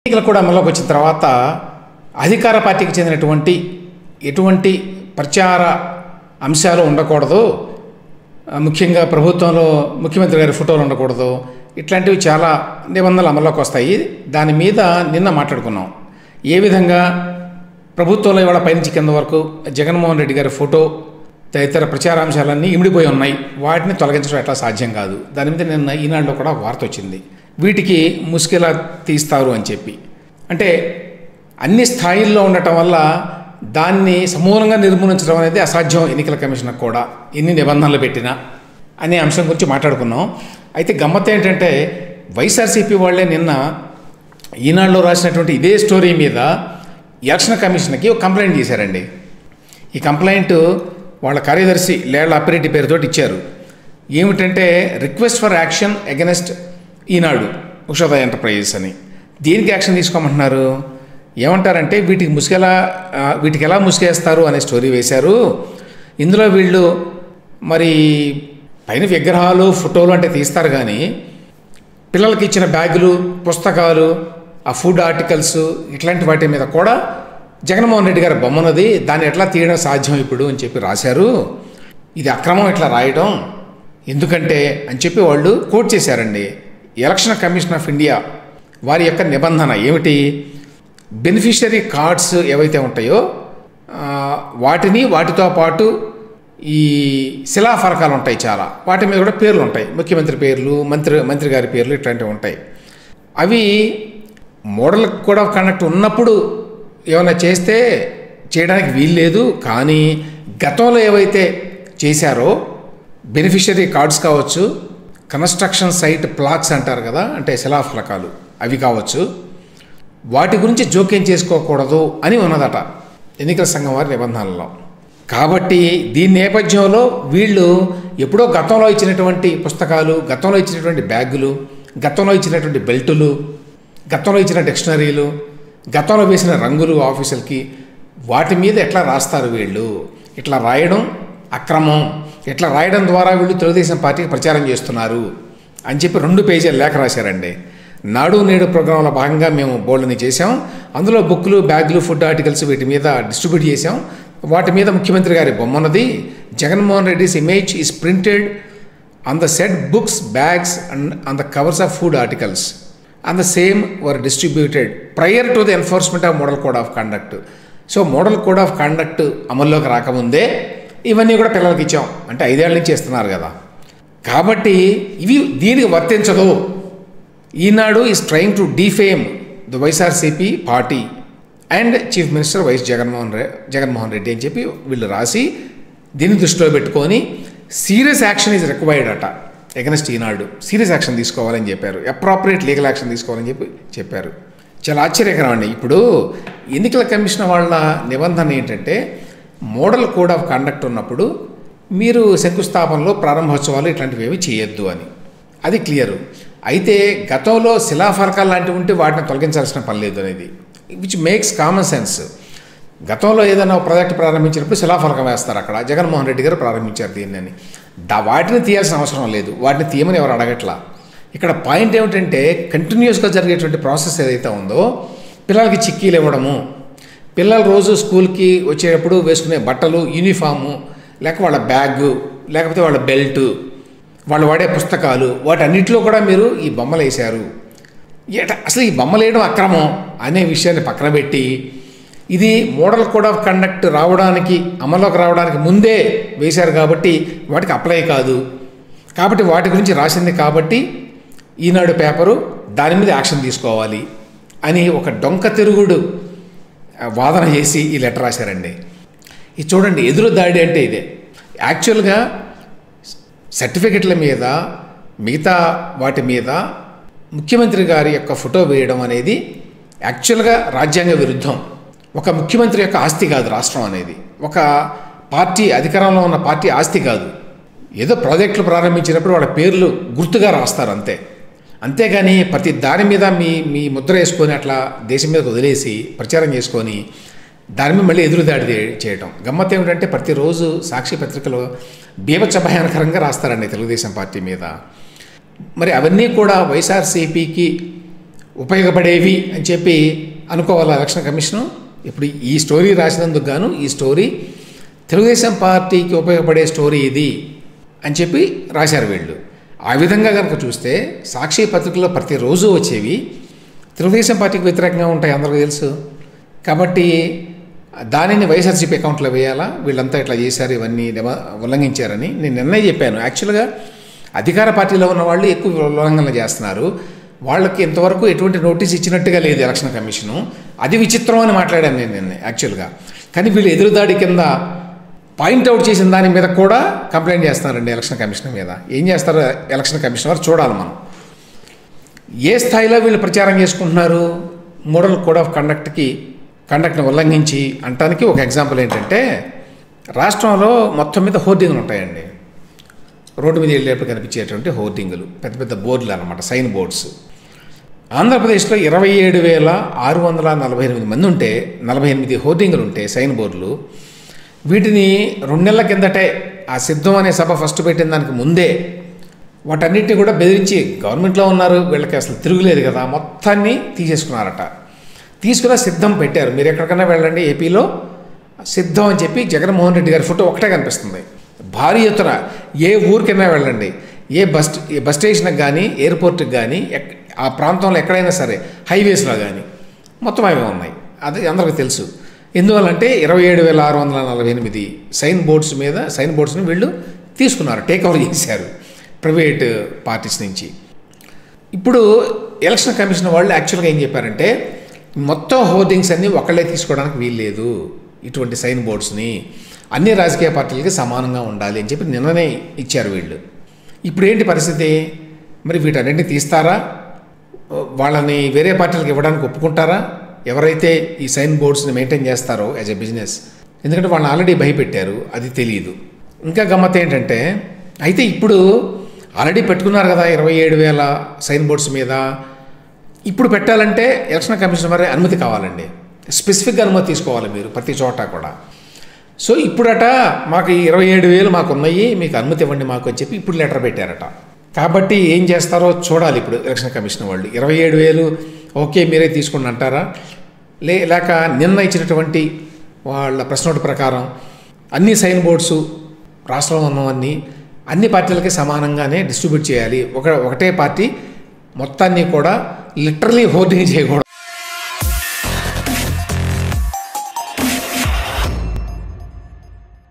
ఎన్నికలు కూడా అమల్లోకి వచ్చిన తర్వాత అధికార పార్టీకి చెందినటువంటి ఎటువంటి ప్రచార అంశాలు ఉండకూడదు, ముఖ్యంగా ప్రభుత్వంలో ముఖ్యమంత్రి గారి ఫోటోలు ఉండకూడదు, ఇట్లాంటివి చాలా నిబంధనలు అమల్లోకి వస్తాయి. దాని మీద నిన్న మాట్లాడుకున్నాం. ఏ విధంగా ప్రభుత్వంలో ఇవాళ పైనుంచి కింద వరకు జగన్మోహన్ రెడ్డి గారి ఫోటో తదితర ప్రచారాంశాలన్నీ ఇమిడిపోయి ఉన్నాయి, వాటిని తొలగించడం ఎట్లా సాధ్యం కాదు. దాని మీద నిన్న ఈనాడులో కూడా వార్త వచ్చింది. వీటికి ముసుకెలా తీస్తారు అని చెప్పి, అంటే అన్ని స్థాయిల్లో ఉండటం వల్ల దాన్ని సమూలంగా నిర్మూలించడం అనేది అసాధ్యం ఎన్నికల కమిషన్కి కూడా, ఎన్ని నిబంధనలు పెట్టినా అనే అంశం గురించి మాట్లాడుకున్నాం. అయితే గమ్మత్ ఏంటంటే వైఎస్ఆర్సీపీ వాళ్ళే నిన్న ఈనాడులో రాసినటువంటి ఇదే స్టోరీ మీద ఎలక్షన్ కమిషన్కి ఒక కంప్లైంట్ చేశారండి. ఈ కంప్లైంట్ వాళ్ళ కార్యదర్శి లేళ్ల అప్పిరెడ్డి పేరుతో ఇచ్చారు. ఏమిటంటే request for action against Eenadu Ushodaya enterprises అని. దీనికి యాక్షన్ తీసుకోమంటున్నారు. ఏమంటారంటే వీటికి ఎలా ముసుగేస్తారు అనే స్టోరీ వేశారు. ఇందులో వీళ్ళు మరి పైన విగ్రహాలు ఫోటోలు అంటే తీస్తారు, కానీ పిల్లలకి ఇచ్చిన బ్యాగులు, పుస్తకాలు, ఆ ఫుడ్ ఆర్టికల్స్ ఇట్లాంటి వాటి మీద కూడా జగన్మోహన్ రెడ్డి గారి బొమ్మన్నది, దాన్ని ఎట్లా తీయడం సాధ్యం ఇప్పుడు అని చెప్పి రాశారు. ఇది అక్రమం ఇట్లా రాయడం ఎందుకంటే అని చెప్పి వాళ్ళు కోట్ చేశారండి. ఎలక్షన్ కమిషన్ ఆఫ్ ఇండియా వారి యొక్క నిబంధన ఏమిటి, బెనిఫిషరీ కార్డ్స్ ఏవైతే ఉంటాయో వాటితో పాటు ఈ శిలాఫలకాలు ఉంటాయి చాలా, వాటి మీద కూడా పేర్లు ఉంటాయి, ముఖ్యమంత్రి పేర్లు, మంత్రి గారి పేర్లు ఇట్లాంటివి ఉంటాయి. అవి మోడల్ కోడ్ ఆఫ్ కండక్ట్ ఉన్నప్పుడు ఏమైనా చేస్తే చేయడానికి వీల్లేదు, కానీ గతంలో ఏవైతే చేశారో బెనిఫిషరీ కార్డ్స్ కావచ్చు, కన్స్ట్రక్షన్ సైట్ ప్లాక్స్ అంటారు కదా, అంటే శిలాఫలకాలు అవి కావచ్చు, వాటి గురించి జోక్యం చేసుకోకూడదు అని ఉన్నదట ఎన్నికల సంఘం వారి నిబంధనల్లో. కాబట్టి దీని నేపథ్యంలో వీళ్ళు ఎప్పుడో గతంలో ఇచ్చినటువంటి పుస్తకాలు, గతంలో ఇచ్చినటువంటి బ్యాగులు, గతంలో ఇచ్చినటువంటి బెల్టులు, గతంలో ఇచ్చిన డిక్షనరీలు, గతంలో వేసిన రంగులు ఆఫీసులకి, వాటి మీద ఎట్లా రాస్తారు వీళ్ళు? ఇట్లా రాయడం అక్రమం, ఇట్లా రాయడం ద్వారా వీళ్ళు తెలుగుదేశం పార్టీకి ప్రచారం చేస్తున్నారు అని చెప్పి 2 పేజీల లేఖ రాశారండి. నాడు నేడు ప్రోగ్రాంలో భాగంగా మేము బోల్డ్ని చేసాం. అందులో బుక్లు, బ్యాగులు, ఫుడ్ ఆర్టికల్స్ వీటి మీద డిస్ట్రిబ్యూట్ చేసాం. వాటి మీద ముఖ్యమంత్రి గారి బొమ్మన్నది, Jaganmohan Reddy's image is printed on the set books, bags and on the covers of food articles and the same were distributed prior to the enforcement of model code of conduct. So model code of conduct అమల్లోకి రాకముందే ఇవన్నీ కూడా పిల్లలకి ఇచ్చాం, అంటే 5 ఏళ్ళ నుంచి ఇస్తున్నారు కదా. కాబట్టి ఇవి దీనికి వర్తించదు. Eenadu is trying to defame the YSRCP party and chief minister YS Jaganmohan Reddy అని చెప్పి వీళ్ళు రాసి దీన్ని దృష్టిలో పెట్టుకొని సీరియస్ యాక్షన్ ఈజ్ రిక్వైర్డ్ అట అగెన్స్ట్ ఈనాడు. సీరియస్ యాక్షన్ తీసుకోవాలని చెప్పారు, అప్రాప్రియేట్ లీగల్ యాక్షన్ తీసుకోవాలని చెప్పారు. చాలా ఆశ్చర్యకరం అండి. ఇప్పుడు ఎన్నికల కమిషన్ వాళ్ళ నిబంధన ఏంటంటే మోడల్ కోడ్ ఆఫ్ కండక్ట్ ఉన్నప్పుడు మీరు శంకుస్థాపనలో, ప్రారంభోత్సవాలు ఇట్లాంటివి ఏమి చేయొద్దు అని, అది క్లియరు. అయితే గతంలో శిలాఫలకాలు లాంటివి ఉంటే వాటిని తొలగించాల్సిన పని లేదు అనేది, విచ్ మేక్స్ కామన్ సెన్స్. గతంలో ఏదైనా ప్రాజెక్ట్ ప్రారంభించినప్పుడు శిలాఫలకం వేస్తారు, అక్కడ జగన్మోహన్ రెడ్డి గారు ప్రారంభించారు దీన్ని అని. వాటిని తీయాల్సిన అవసరం లేదు, వాటిని తీయమని ఎవరు అడగట్లా. ఇక్కడ పాయింట్ ఏమిటంటే కంటిన్యూస్గా జరిగేటువంటి ప్రాసెస్ ఏదైతే ఉందో, పిల్లలకి చిక్కీలు ఇవ్వడము, పిల్లలు రోజు స్కూల్కి వచ్చేటప్పుడు వేసుకునే బట్టలు, యూనిఫాము, లేక వాళ్ళ బ్యాగు, లేకపోతే వాళ్ళ బెల్టు, వాళ్ళు వాడే పుస్తకాలు, వాటన్నిటిలో కూడా మీరు ఈ బొమ్మలు వేశారు. అసలు ఈ బొమ్మలు వేయడం అక్రమం అనే విషయాన్ని పక్కన పెట్టి, ఇది మోడల్ కోడ్ ఆఫ్ కండక్ట్ అమల్లోకి రావడానికి ముందే వేశారు కాబట్టి వాటికి అప్లై కాదు, కాబట్టి వాటి గురించి రాసింది కాబట్టి ఈనాడు పేపరు దాని మీద యాక్షన్ తీసుకోవాలి అని ఒక డొంక తిరుగుడు వాదన చేసి ఈ లెటర్ రాశారండి. ఇది చూడండి, ఎదురు దాడి అంటే ఇదే. యాక్చువల్గా సర్టిఫికెట్ల మీద, మిగతా వాటి మీద ముఖ్యమంత్రి గారి యొక్క ఫోటో వేయడం అనేది యాక్చువల్గా రాజ్యాంగ విరుద్ధం. ఒక ముఖ్యమంత్రి యొక్క ఆస్తి కాదు రాష్ట్రం అనేది, ఒక పార్టీ, అధికారంలో ఉన్న పార్టీ ఆస్తి కాదు. ఏదో ప్రాజెక్టులు ప్రారంభించినప్పుడు వాళ్ళ పేర్లు గుర్తుగా రాస్తారు అంతే, అంతేగాని ప్రతి దాని మీద మీ ముద్ర వేసుకొని అట్లా దేశం మీద వదిలేసి ప్రచారం చేసుకొని దాని మీద మళ్ళీ ఎదురుదాడి చేయటం. గమ్మత్ ఏమిటంటే ప్రతిరోజు సాక్షి పత్రికలో బీభత్స భయానకరంగా రాస్తారండి తెలుగుదేశం పార్టీ మీద. మరి అవన్నీ కూడా వైఎస్ఆర్సీపీకి ఉపయోగపడేవి అని చెప్పి అనుకోవాలి ఎలక్షన్ కమిషను. ఇప్పుడు ఈ స్టోరీ రాసినందుకు గాను ఈ స్టోరీ తెలుగుదేశం పార్టీకి ఉపయోగపడే స్టోరీ ఇది అని చెప్పి రాశారు వీళ్ళు. ఆ విధంగా కనుక చూస్తే సాక్షి పత్రికలో ప్రతిరోజు వచ్చేవి తెలుగుదేశం పార్టీకి వ్యతిరేకంగా ఉంటాయి, అందరికీ తెలుసు. కాబట్టి దానిని వైఎస్ఆర్సీపీ అకౌంట్లో వేయాలా, వీళ్ళంతా ఇట్లా చేశారు, ఇవన్నీ ఉల్లంఘించారని నేను నిన్నే చెప్పాను. యాక్చువల్గా అధికార పార్టీలో ఉన్న వాళ్ళు ఎక్కువ ఉల్లంఘనలు చేస్తున్నారు. వాళ్ళకి ఇంతవరకు ఎటువంటి నోటీస్ ఇచ్చినట్టుగా లేదు ఎలక్షన్ కమిషను. అది విచిత్రం అని మాట్లాడాను నేను నిన్న యాక్చువల్గా. కానీ వీళ్ళు ఎదురుదాడి కింద పాయింట్అవుట్ చేసిన దాని మీద కూడా కంప్లైంట్ చేస్తున్నారండి ఎలక్షన్ కమిషన్ మీద. ఏం చేస్తారు ఎలక్షన్ కమిషన్ వారు చూడాలి మనం. ఏ స్థాయిలో వీళ్ళు ప్రచారం చేసుకుంటున్నారు మోడల్ కోడ్ ఆఫ్ కండక్ట్ని ఉల్లంఘించి అంటానికి ఒక ఎగ్జాంపుల్ ఏంటంటే, రాష్ట్రంలో మొత్తం మీద హోర్డింగ్లు ఉంటాయండి. రోడ్డు మీద వెళ్ళేప్పుడు కనిపించేటువంటి హోర్డింగులు, పెద్ద పెద్ద బోర్డులు అన్నమాట, సైన్ బోర్డ్స్. ఆంధ్రప్రదేశ్లో 27,648 మంది ఉంటే 48 హోర్డింగులు ఉంటే సైన్ బోర్డులు. వీటిని 2 నెలల కిందటే ఆ సిద్ధం అనే సభ ఫస్ట్ పెట్టిన దానికి ముందే వాటన్నిటిని కూడా బెదిరించి, గవర్నమెంట్లో ఉన్నారు వీళ్ళకి అసలు తిరుగులేదు కదా, మొత్తాన్ని తీసేసుకున్నారట. తీసుకున్న సిద్ధం పెట్టారు. మీరు ఎక్కడికైనా వెళ్ళండి ఏపీలో సిద్ధం అని చెప్పి జగన్మోహన్ రెడ్డి గారి ఫోటో ఒకటే కనిపిస్తుంది. భారీ ఎత్తున ఏ ఊరికైనా వెళ్ళండి, ఏ బస్ స్టేషన్కి కానీ ఎయిర్పోర్ట్కి కానీ ఆ ప్రాంతంలో ఎక్కడైనా సరే హైవేస్లో కానీ మొత్తం అవే ఉన్నాయి. అది అందరికీ తెలుసు. ఎందువల్లంటే 27,648 సైన్ బోర్డ్స్ని వీళ్ళు తీసుకున్నారు, టేక్ ఓవర్ చేశారు ప్రైవేట్ పార్టీస్ నుంచి. ఇప్పుడు ఎలక్షన్ కమిషన్ వాళ్ళు యాక్చువల్గా ఏం చెప్పారంటే, మొత్తం హోర్డింగ్స్ అన్నీ ఒకళ్ళే తీసుకోవడానికి వీల్లేదు, ఇటువంటి సైన్ బోర్డ్స్ని అన్ని రాజకీయ పార్టీలకి సమానంగా ఉండాలి అని చెప్పి నిన్ననే ఇచ్చారు వీళ్ళు. ఇప్పుడు ఏంటి పరిస్థితి? మరి వీటన్నింటినీ తీస్తారా, వాళ్ళని వేరే పార్టీలకు ఇవ్వడానికి ఒప్పుకుంటారా ఎవరైతే ఈ సైన్ బోర్డ్స్ని మెయింటైన్ చేస్తారో యాజ్ ఎ బిజినెస్? ఎందుకంటే వాళ్ళని ఆల్రెడీ భయపెట్టారు, అది తెలియదు. ఇంకా గమ్మత్ ఏంటంటే, అయితే ఇప్పుడు ఆల్రెడీ పెట్టుకున్నారు కదా 27,000 సైన్ బోర్డ్స్ మీద. ఇప్పుడు పెట్టాలంటే ఎలక్షన్ కమిషన్ మరి అనుమతి కావాలండి, స్పెసిఫిక్గా అనుమతి తీసుకోవాలి మీరు ప్రతి చోట కూడా. సో ఇప్పుడట మాకు 27,000 మాకు ఉన్నాయి, మీకు అనుమతి ఇవ్వండి మాకు అని చెప్పి ఇప్పుడు లెటర్ పెట్టారట. కాబట్టి ఏం చేస్తారో చూడాలి ఇప్పుడు ఎలక్షన్ కమిషన్ వాళ్ళు. 27,000 ఓకే మీరే తీసుకోండి అంటారా, లేక నిన్న ఇచ్చినటువంటి వాళ్ళ ప్రెస్ నోట్ ప్రకారం అన్ని సైన్ బోర్డ్స్ రాష్ట్రంలో ఉన్నవన్నీ అన్ని పార్టీలకి సమానంగానే డిస్ట్రిబ్యూట్ చేయాలి, ఒకటే పార్టీ మొత్తాన్ని కూడా లిటరలీ హోర్డింగ్ చేయకూడదు.